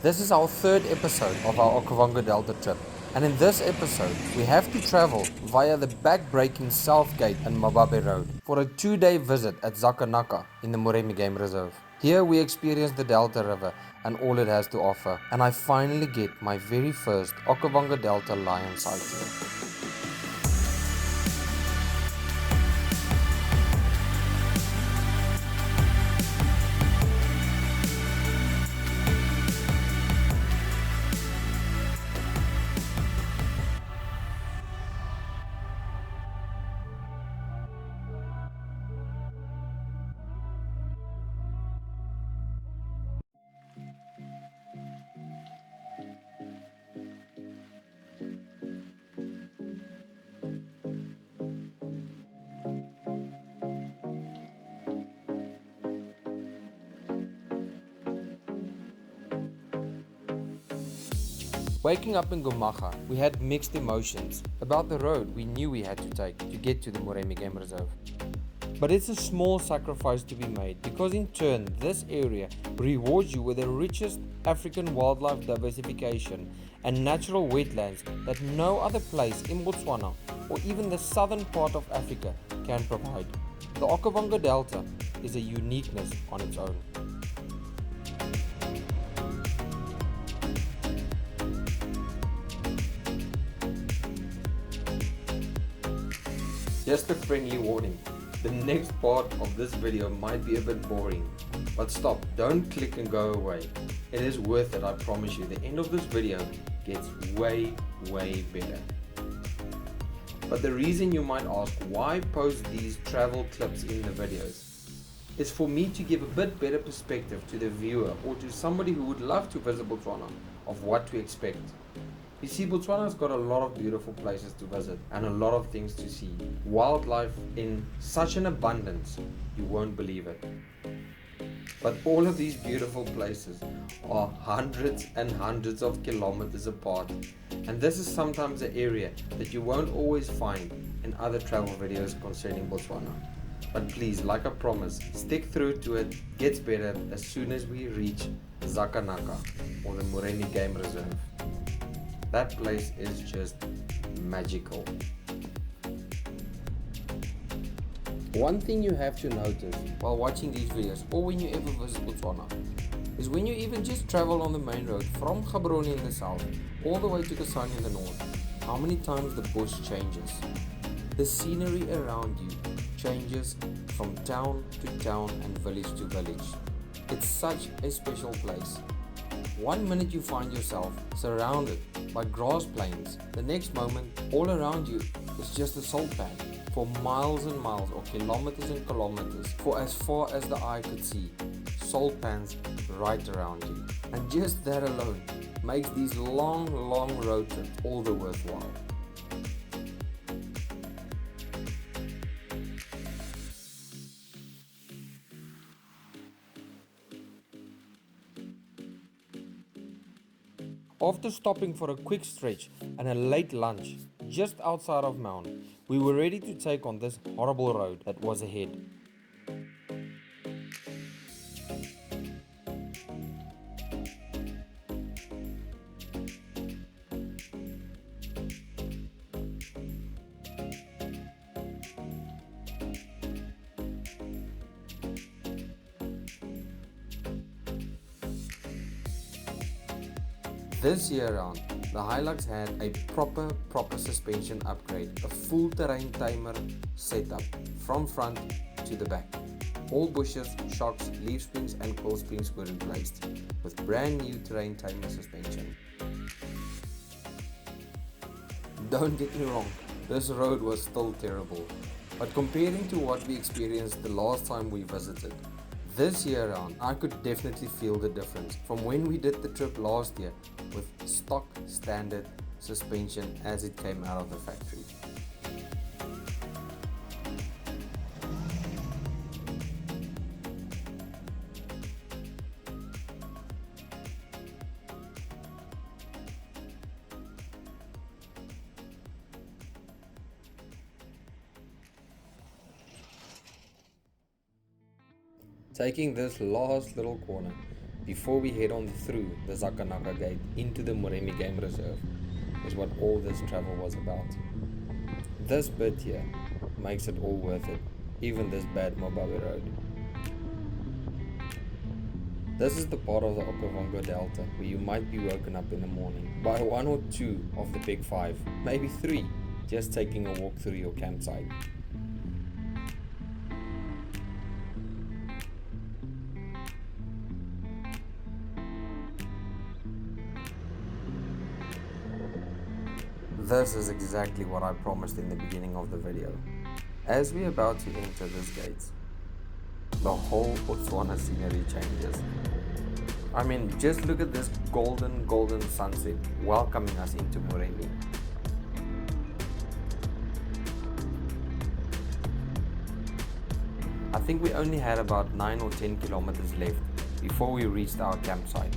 This is our third episode of our Okavango Delta trip, and in this episode, we have to travel via the back-breaking South Gate and Mababe Road for a 2-day visit at Zakanaka in the Moremi Game Reserve. Here we experience the Delta River and all it has to offer, and I finally get my very first Okavango Delta lion sighting. Waking up in Gumaga, we had mixed emotions about the road we knew we had to take to get to the Moremi Game Reserve. But it's a small sacrifice to be made because in turn this area rewards you with the richest African wildlife diversification and natural wetlands that no other place in Botswana or even the southern part of Africa can provide. The Okavango Delta is a uniqueness on its own. Just a friendly warning, the next part of this video might be a bit boring, but stop, don't click and go away. It is worth it, I promise you. The end of this video gets way better. But the reason you might ask why post these travel clips in the videos is for me to give a bit better perspective to the viewer or to somebody who would love to visit Botswana of what to expect. You see, Botswana's got a lot of beautiful places to visit and a lot of things to see. Wildlife in such an abundance, you won't believe it. But all of these beautiful places are hundreds and hundreds of kilometers apart. And this is sometimes an area that you won't always find in other travel videos concerning Botswana. But please, like I promised, stick through to it. Gets better as soon as we reach Zakanaka or the Moremi Game Reserve. That place is just magical. One thing you have to notice while watching these videos or when you ever visit Botswana is when you even just travel on the main road from Gaborone in the south all the way to Kasane in the north, how many times the bush changes. The scenery around you changes from town to town and village to village. It's such a special place. One minute you find yourself surrounded by grass plains, the next moment all around you is just a salt pan for miles and miles or kilometers and kilometers for as far as the eye could see. Salt pans right around you. And just that alone makes these long road trips all the worthwhile. After stopping for a quick stretch and a late lunch just outside of Maun, we were ready to take on this horrible road that was ahead. This year round, the Hilux had a proper suspension upgrade, a full terrain timer setup from front to the back. All bushes, shocks, leaf springs and coil springs were replaced with brand new terrain timer suspension. Don't get me wrong, this road was still terrible, but comparing to what we experienced the last time we visited, this year round, I could definitely feel the difference from when we did the trip last year with stock standard suspension as it came out of the factory. Taking this last little corner, before we head on through the Zakanaka gate into the Moremi game reserve is what all this travel was about. This bit here makes it all worth it, even this bad Mababe road. This is the part of the Okavango Delta where you might be woken up in the morning by one or two of the big five, maybe three, just taking a walk through your campsite. This is exactly what I promised in the beginning of the video. As we're about to enter this gate, the whole Botswana scenery changes. I mean, just look at this golden sunset welcoming us into Moremi. I think we only had about 9 or 10 kilometers left before we reached our campsite.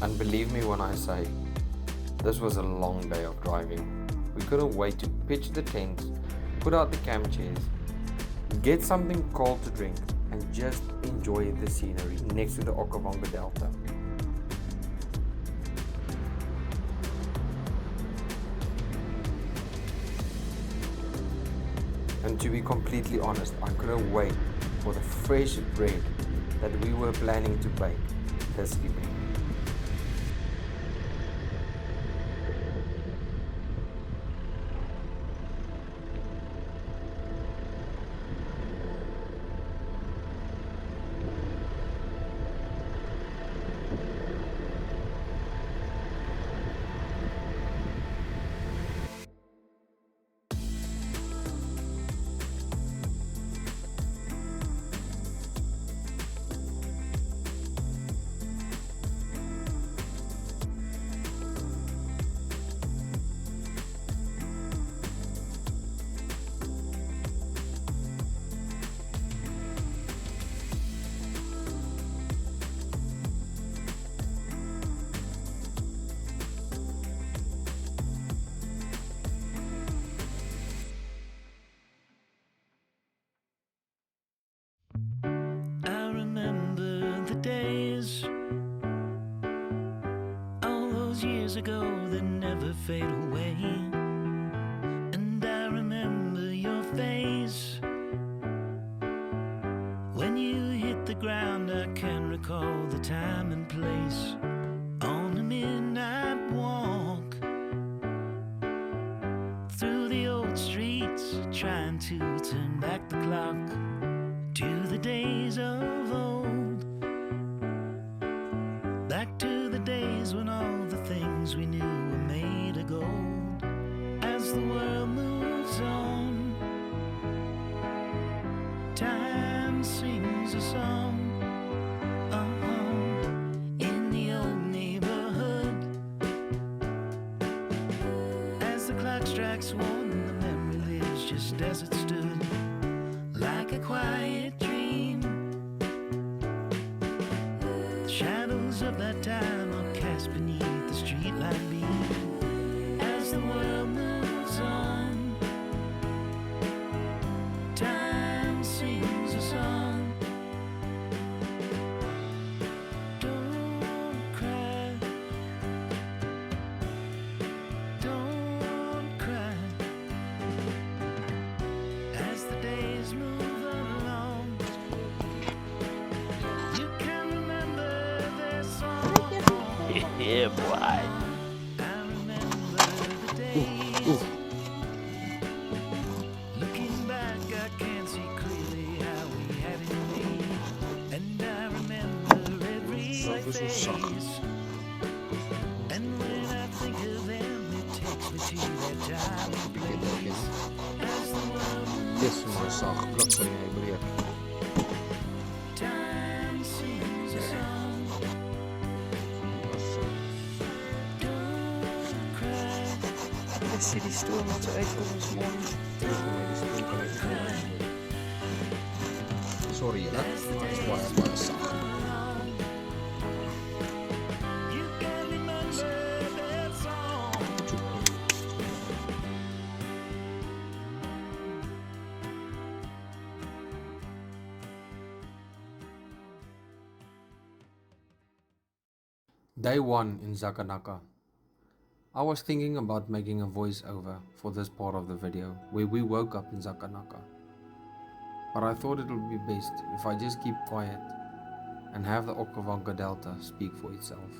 And believe me when I say, this was a long day of driving. We couldn't wait to pitch the tents, put out the camp chairs, get something cold to drink, and just enjoy the scenery next to the Okavango Delta. And to be completely honest, I couldn't wait for the fresh bread that we were planning to bake this evening. Ago that never fade away, and I remember your face when you hit the ground. I can recall the time and place on a midnight walk through the old streets, trying to turn back the clock to the days of old, back to the days when all the things we knew were made of gold. As the world moves on, time sings a song. In the old neighborhood, as the clock strikes one, the memory lives just as it stood, like a quiet dream. The shadows of that time are cast beneath the streetlight beam. As the world moves on, time sings a song. Don't cry, don't cry. As the days move along, you can remember their song. Yeah, boy. I remember the days. Looking back, I can't see clearly how we had it made. And I remember every face. And when I think of them, it takes me to that time and place. As the world moves on, time sings a song. Don't cry. De city store moeten we even ons morgen. Sorry, hè? Maar het is waar zacht. You can remember that song. Day 1 in Zakanaka. I was thinking about making a voiceover for this part of the video where we woke up in Zakanaka, but I thought it would be best if I just keep quiet and have the Okavango Delta speak for itself.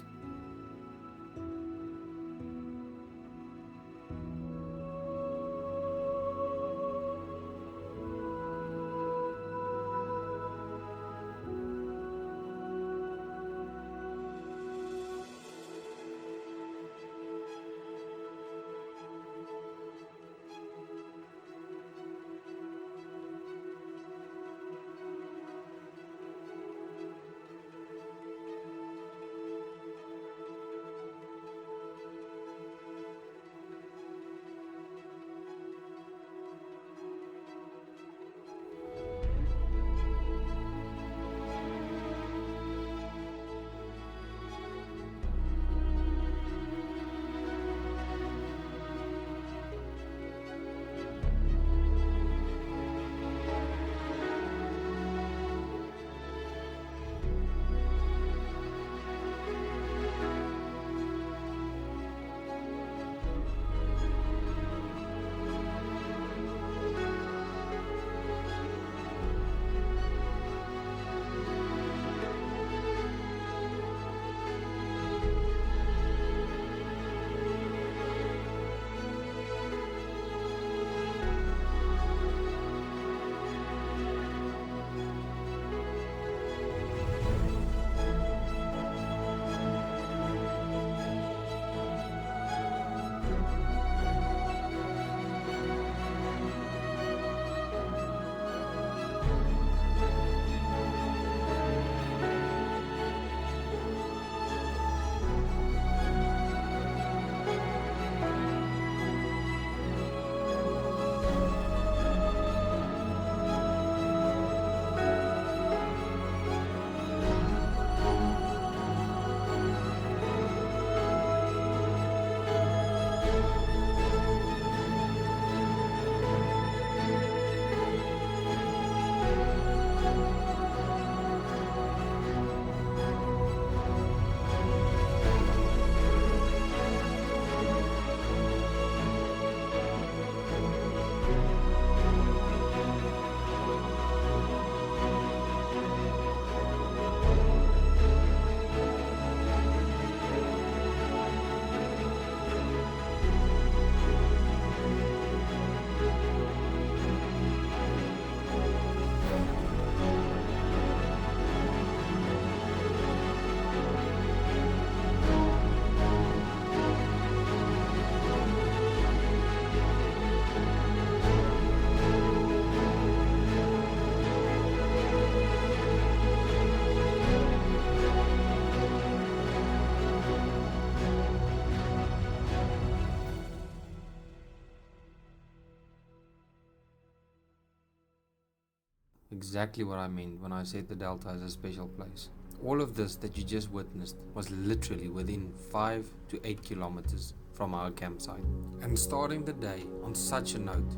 Exactly what I meant when I said the Delta is a special place. All of this that you just witnessed was literally within 5 to 8 kilometers from our campsite. And starting the day on such a note,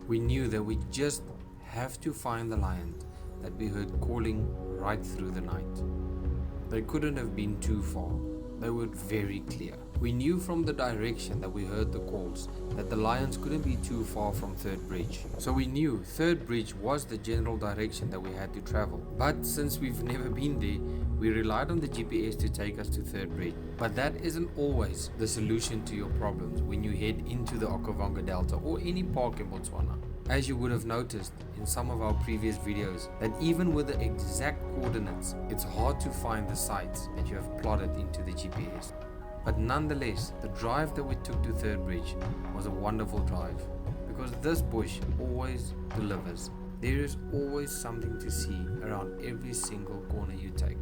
we knew that we just have to find the lion that we heard calling right through the night. They couldn't have been too far. They were very clear. We knew from the direction that we heard the calls that the lions couldn't be too far from Third Bridge. So we knew Third Bridge was the general direction that we had to travel. But since we've never been there, we relied on the GPS to take us to Third Bridge. But that isn't always the solution to your problems when you head into the Okavango Delta or any park in Botswana. As you would have noticed in some of our previous videos, that even with the exact coordinates, it's hard to find the sites that you have plotted into the GPS. But nonetheless, the drive that we took to Third Bridge was a wonderful drive, because this bush always delivers. There is always something to see around every single corner you take.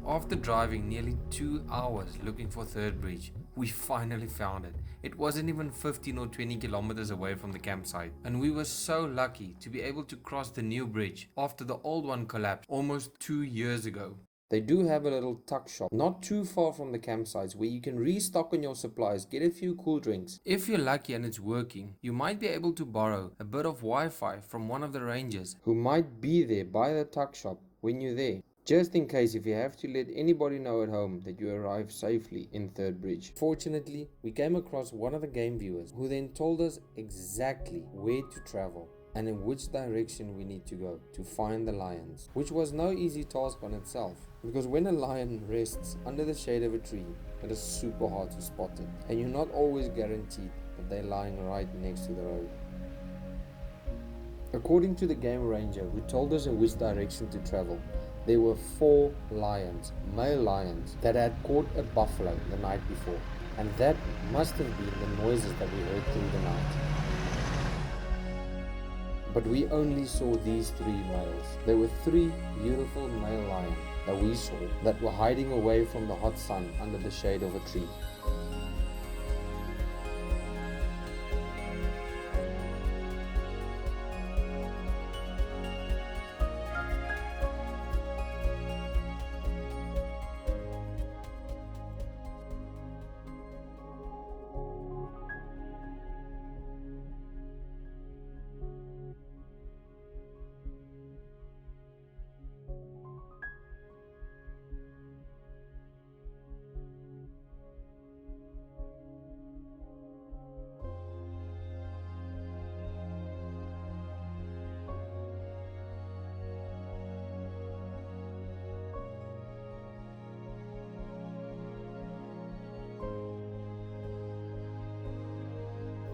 After driving nearly 2 hours looking for Third Bridge, we finally found it. It wasn't even 15 or 20 kilometers away from the campsite, and we were so lucky to be able to cross the new bridge after the old one collapsed almost 2 years ago. They do have a little tuck shop not too far from the campsites where you can restock on your supplies, get a few cool drinks. If you're lucky and it's working, you might be able to borrow a bit of Wi-Fi from one of the rangers who might be there by the tuck shop when you're there. Just in case if you have to let anybody know at home that you arrived safely in Third Bridge. Fortunately, we came across one of the game viewers who then told us exactly where to travel and in which direction we need to go to find the lions, which was no easy task on itself, because when a lion rests under the shade of a tree, it is super hard to spot it, and you're not always guaranteed that they're lying right next to the road. According to the game ranger who told us in which direction to travel, there were 4 lions, male lions, that had caught a buffalo the night before, and that must have been the noises that we heard through the night. But we only saw these 3 males. There were 3 beautiful male lions that we saw that were hiding away from the hot sun under the shade of a tree.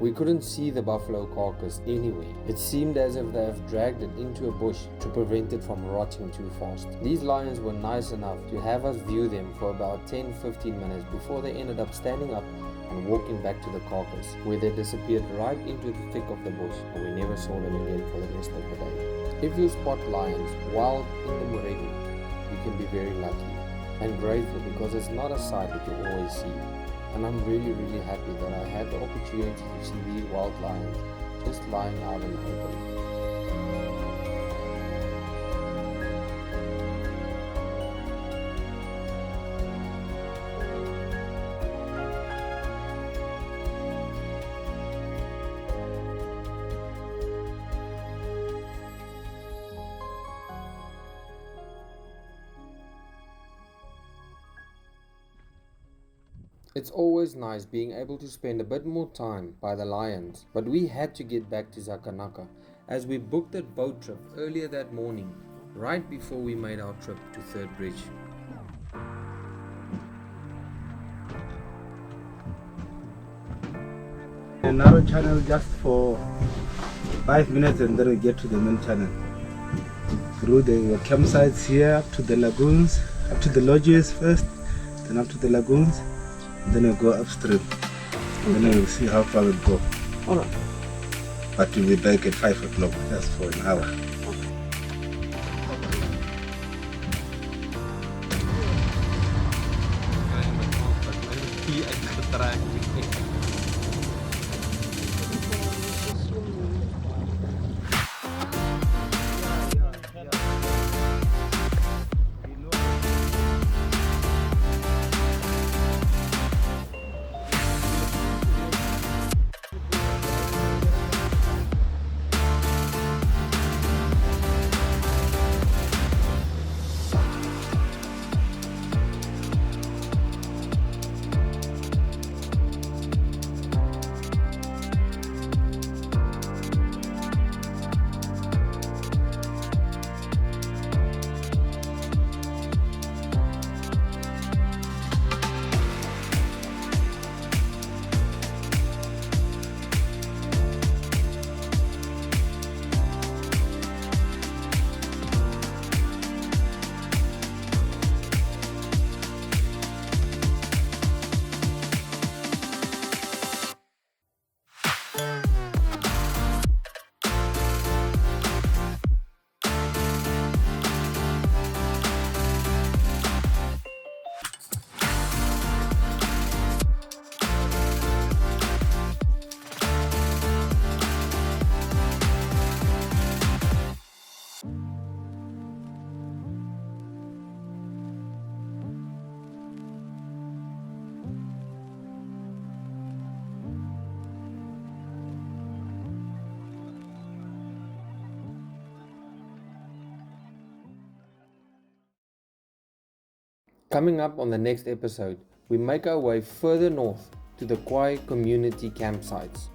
We couldn't see the buffalo carcass anywhere. It seemed as if they have dragged it into a bush to prevent it from rotting too fast. These lions were nice enough to have us view them for about 10-15 minutes before they ended up standing up and walking back to the carcass, where they disappeared right into the thick of the bush, and we never saw them again for the rest of the day. If you spot lions wild in the Moremi, you can be very lucky and grateful, because it's not a sight that you always see. And I'm really happy that I had the opportunity to see these wild lions just lying out in the open. It's always nice being able to spend a bit more time by the lions, but we had to get back to Zakanaka as we booked a boat trip earlier that morning, right before we made our trip to Third Bridge. A narrow channel just for 5 minutes, and then we get to the main channel. Through the campsites here, up to the lagoons, up to the lodges first, then up to the lagoons. Then we go upstream, and then we'll see how far we go. Alright. But we'll be back at 5 o'clock, just for an hour. Coming up on the next episode, we make our way further north to the Kwai community campsites.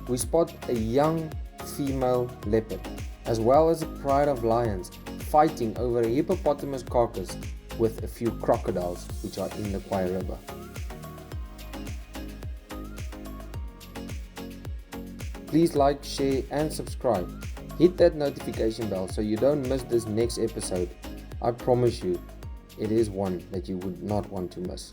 We spot a young female leopard, as well as a pride of lions fighting over a hippopotamus carcass with a few crocodiles which are in the Kwai River. Please like, share and subscribe. Hit that notification bell so you don't miss this next episode. I promise you, it is one that you would not want to miss.